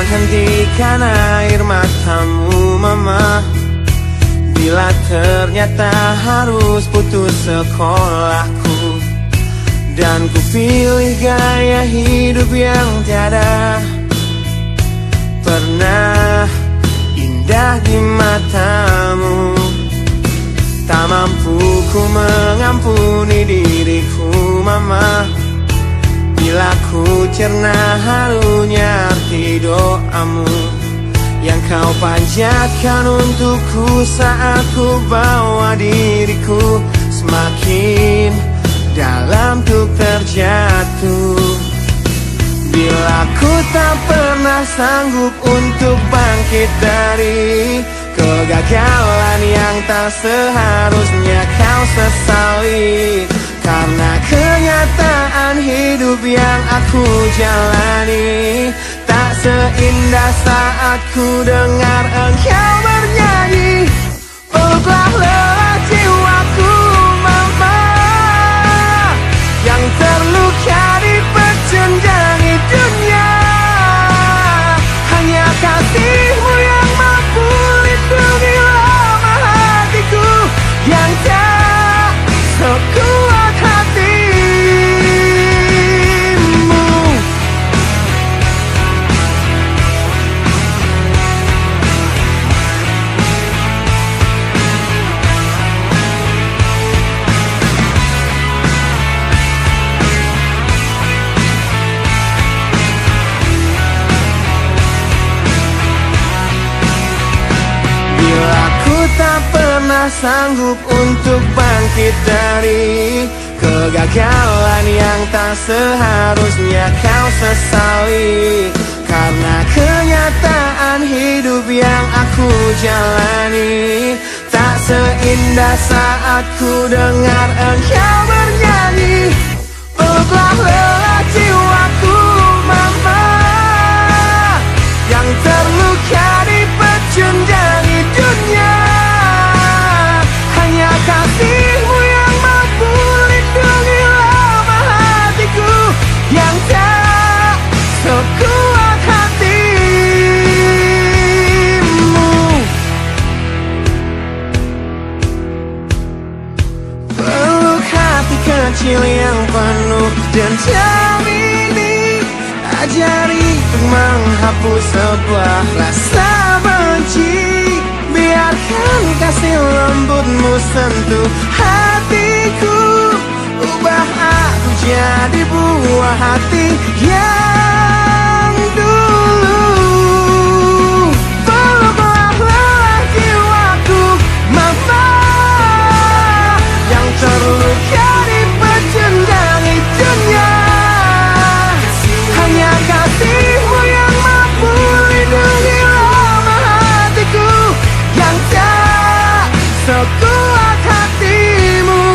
hentikan air matamu mama. Bila ternyata harus putus sekolahku, dan ku pilih gaya hidup yang tiada pernah indah di matamu. Tak mampu ku mengampuni diriku mama, bila ku cerna harunya arti doamu yang kau panjatkan untukku saat ku bawa diriku semakin dalam untuk terjatuh. Bila ku tak pernah sanggup untuk bangkit dari kegagalan yang tak seharusnya kau sesali, karena kenyataan hidup yang aku jalani tak seindah saat ku dengar engkau bernyanyi. Peluklah lelah jiwaku mama, yang terluka dipecundangi dunia. Hanya kasihmu yang mampu lindungi lemah hatiku yang tak sekuat hatimu. Tak pernah sanggup untuk bangkit dari kegagalan yang tak seharusnya kau sesali, karena kenyataan hidup yang aku jalani tak seindah saat ku dengar engkau bernyanyi. Peluklah lelah jiwaku mama, yang terluka dipecundangi dunia. Hanya kasihmu yang mampu lindungi lemah hatiku yang tak sekuat hatimu. Peluk hati kecil yang penuh dendam ini, ajari untuk menghapus sebuah rasa benci. Biarkan kasih lembutmu sentuh hatiku, ubah aku jadi buah hati yang dulu. Peluklah lelah jiwaku mama, yang terluka dipecundangi dunia. Hanya kasihmu yang mampu lindungi lemah hatiku yang tak sekuat hatimu.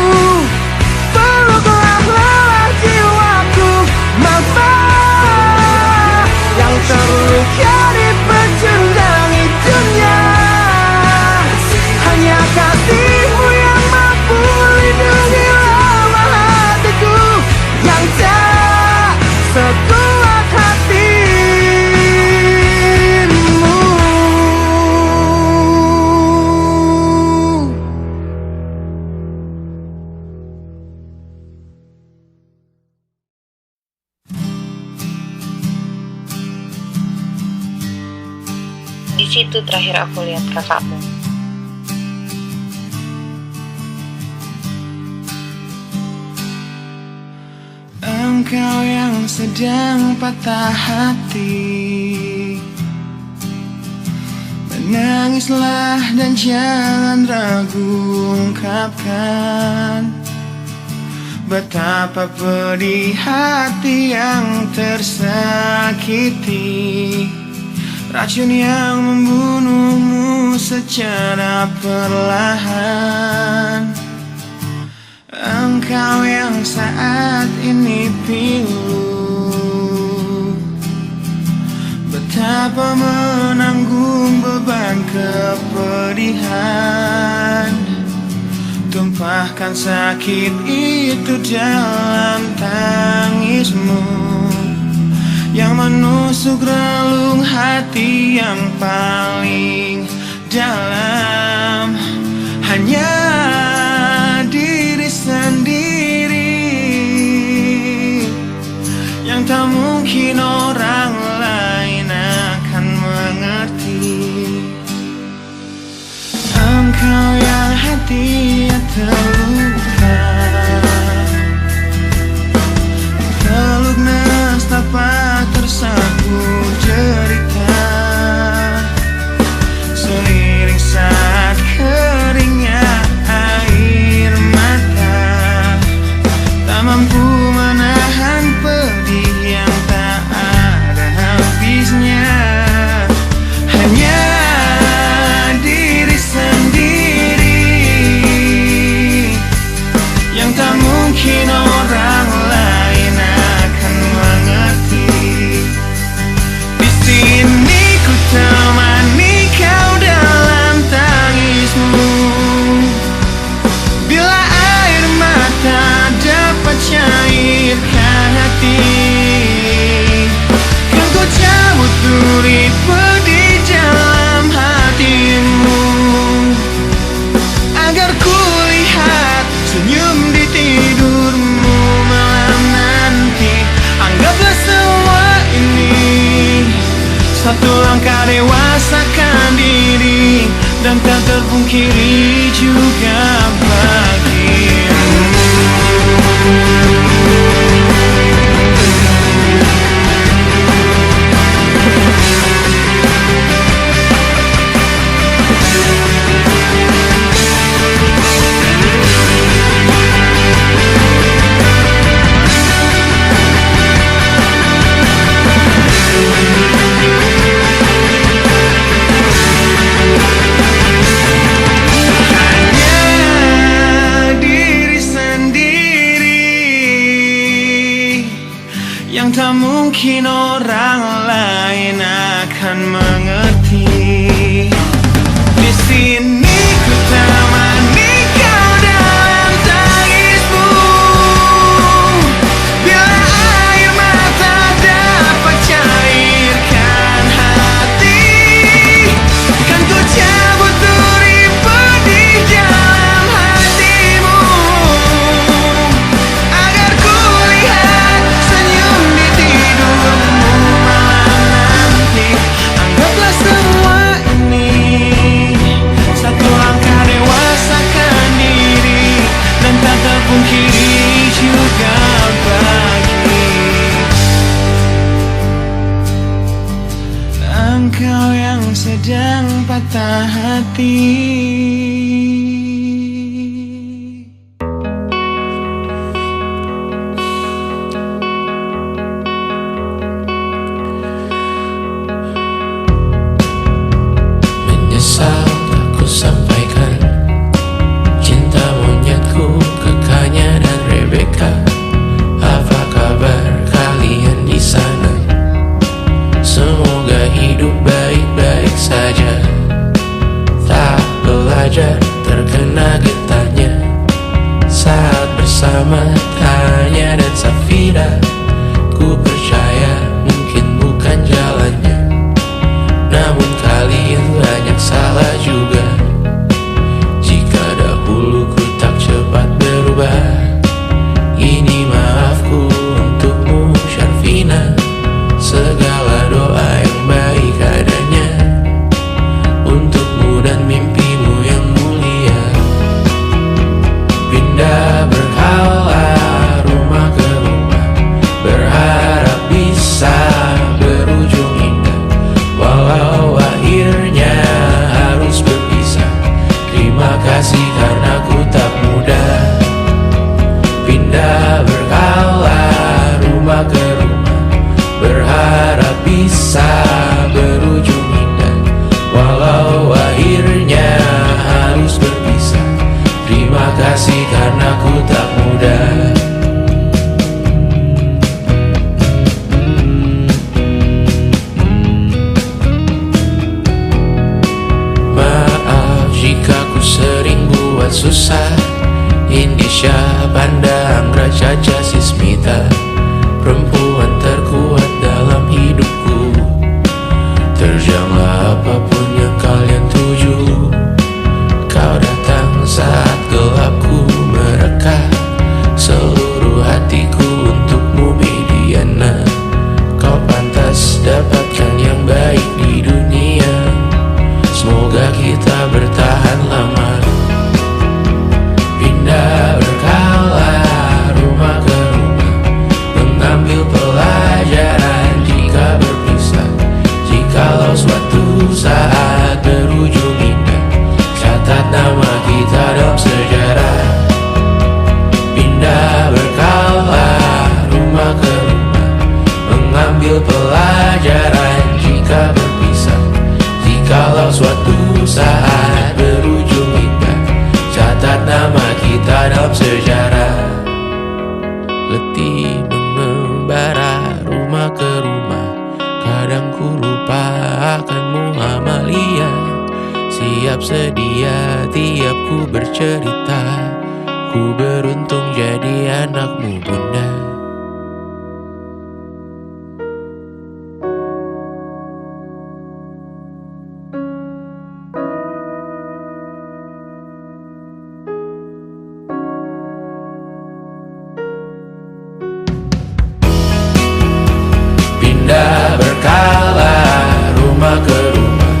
Peluklah lelah jiwaku mama, yang terluka dipecundangi dunia. Hanya kasihmu yang mampu lindungi lemah hatiku yang tak sekuat hatimu. Di situ terakhir aku lihat kakakmu. Engkau yang sedang patah hati, menangislah dan jangan ragu ungkapkan betapa pedih hati yang tersakiti. Racun yang membunuhmu secara perlahan. Engkau yang saat ini pilu, betapa menanggung beban kepedihan. Tumpahkan sakit itu dalam tangismu, yang menusuk relung hati yang paling dalam. Hanya diri sendiri yang tak mungkin orang lain akan mengerti. Engkau yang hatinya terluka, peluk nestapa tersapu cerita, seliring saat keringnya air mata, tak mampu menahan pedih yang tak ada habisnya. Hanya diri sendiri yang tak mungkin orang lain akan mengerti. Di sini ku temani kau dalam tangismu, bila air mata dapat cairkan hati, kan ku cabut duri pedih dalam hatimu, agar ku lihat senyum di tidurmu malam nanti. Anggaplah semua ini satu langkah dewasakan diri, dan tak terpungkiri juga bagimu. Yang tak mungkin orang lain akan mengerti. Di sini ku temani kau dalam tangismu, bila air mata dapat cairkan hati, kan ku cabut duri pedih dalam hatimu, agar ku lihat senyum di tidurmu malam nanti. Anggaplah semua ini satu langkah dewasakan diri, dan tak terpungkiri juga bagi engkau yang sedang patah hati. Menyesal tak ku sampaikan cinta monyetku ke Kanya dan Rebecca. Apa kabar kalian di sana? Semoga hidup baik-baik saja. Tak belajar terkena getahnya saat bersama Tanya dan Safira. Ku percaya mungkin bukan jalannya, namun kalian banyak salah juga. Jika dahulu ku tak cepat berubah, ini maafku untukmu Syarfina. Segala doa yang baik adanya untukmu dan mimpimu yang mulia. Pindah berhala rumah ke rumah, berharap bisa berujung indah, walau akhirnya harus berpisah. Terima kasih karena ku tak mudah. Pindah berhala rumah ke rumah, berharap bisa berujung indah, walau akhirnya harus berpisah. Terima kasih karena ku tak mudah. Maaf jika ku sering buat susah. Indisha, Panda, Anggra, Caca, Sismita, perempuan terkuat dalam saat berujung indah. Catat nama kita dalam sejarah. Pindah berkala rumah ke rumah, mengambil pelajaran jika berpisah. Jikalau suatu saat berujung indah, catat nama kita dalam sejarah. Letih mengembara rumah ke rumah, kadang ku lupa akanmu Amalia. Siap sedia tiap ku bercerita, ku beruntung jadi anakmu bunda. Pindah berkala rumah ke rumah,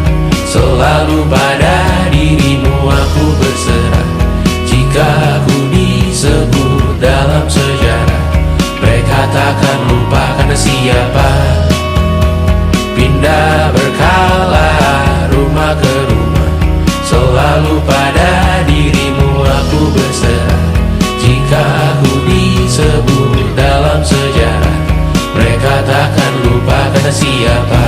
selalu pada dirimu aku berserah. Jika aku disebut dalam sejarah, mereka takkan lupa karena siapa. Pindah berkala rumah ke rumah, selalu pada dirimu aku berserah. Jika aku disebut dalam sejarah, mereka takkan lupa karena siapa.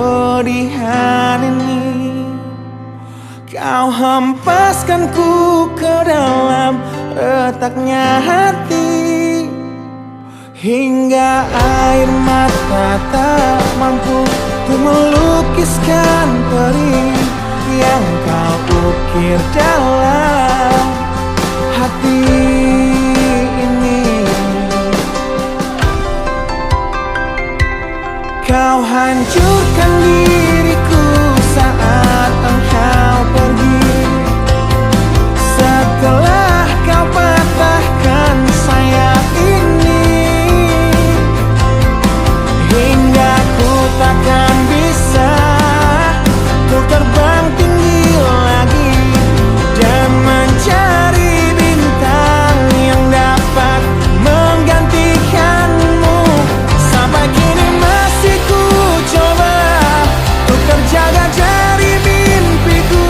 kepedihan ini. Kau hempaskanku ke dalam retaknya hati, hingga air mata tak mampu untuk melukiskan perih yang kau ukir dalam hati ini. Kau hancurkan diriku saat engkau pergi, setelah kau patahkan sayap ini, hingga ku takkan bisa untuk terbang tinggi lagi dan mencari bintang yang dapat menggantikanmu. Sampai kini masih ku coba untuk terjaga dari mimpiku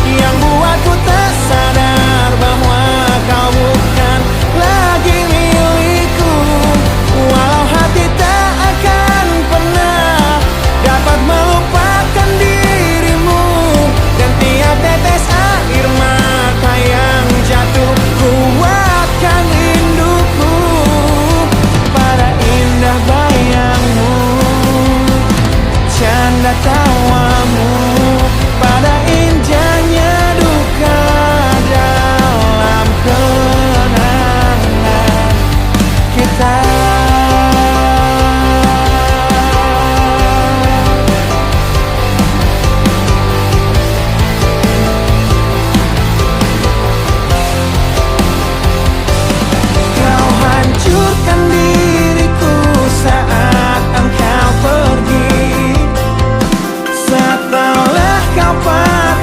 yang buatku tak sadar bahwa kau bukan lagi milikku. Walau hati tak akan pernah dapat melupakan dirimu, dan tiap tetes air mata yang jatuh kuatkan rinduku pada indah bayangmu, canda tawamu, pada indahnya duka dalam kenangan kita. Kau hancurkan diriku saat engkau pergi, setelah kau patahkan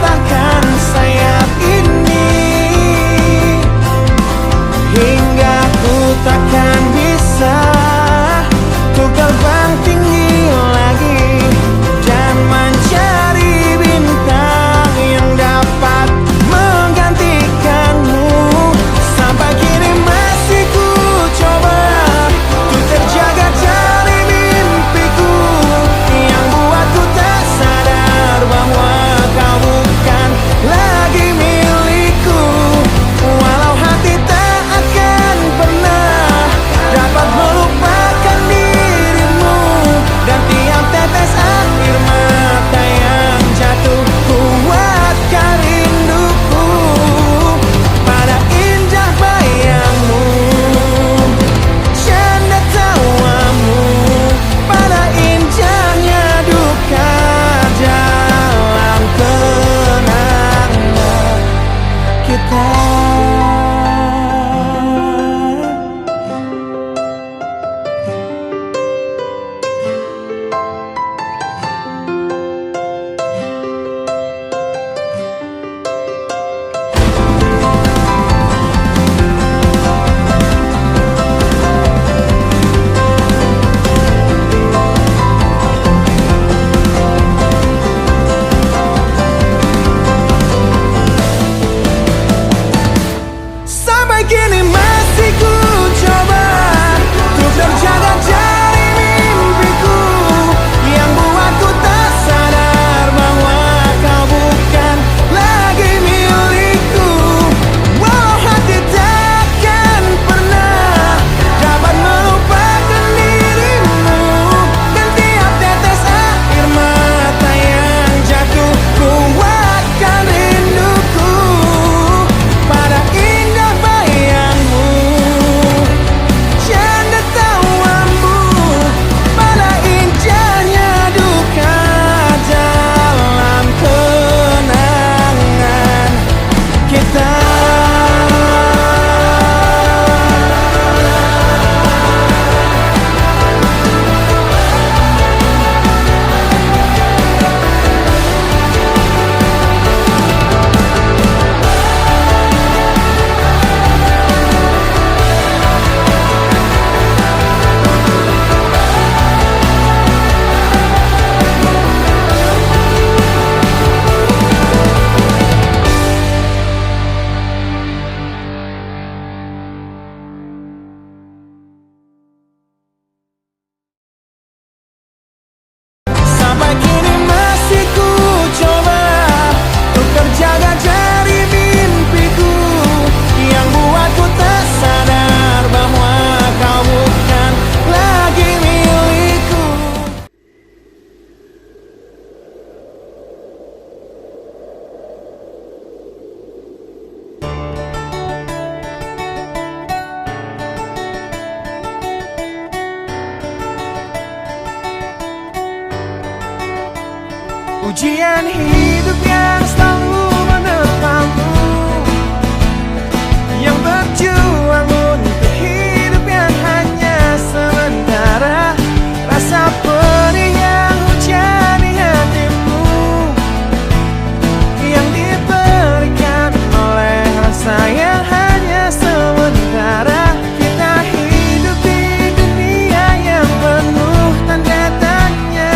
ujian hidup yang selalu menerpamu, yang berjuang untuk hidup yang hanya sementara, rasa pedih yang hujani hatimu, yang diberikan oleh rasa yang hanya sementara. Kita hidup di dunia yang penuh tanda tanya,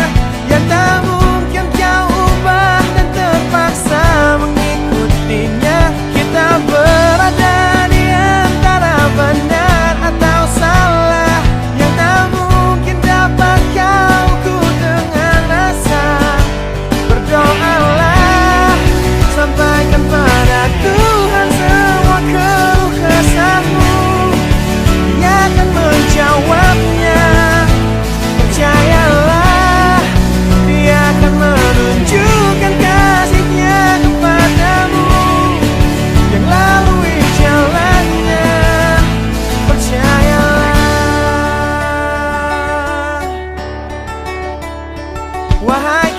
yang tak mungkin kau ubah dan terpaksa mengikutinya. Kita berada di antara benar atau salah, yang tak mungkin dapat kau ukur dengan rasa. Berdoalah, sampaikan pada Tuhan semua keluh kesahmu, Dia akan menjawabnya. Percayalah, Dia akan menunjukkan kasih-Nya kepadamu, yang lalui jalannya. Percayalah, wahai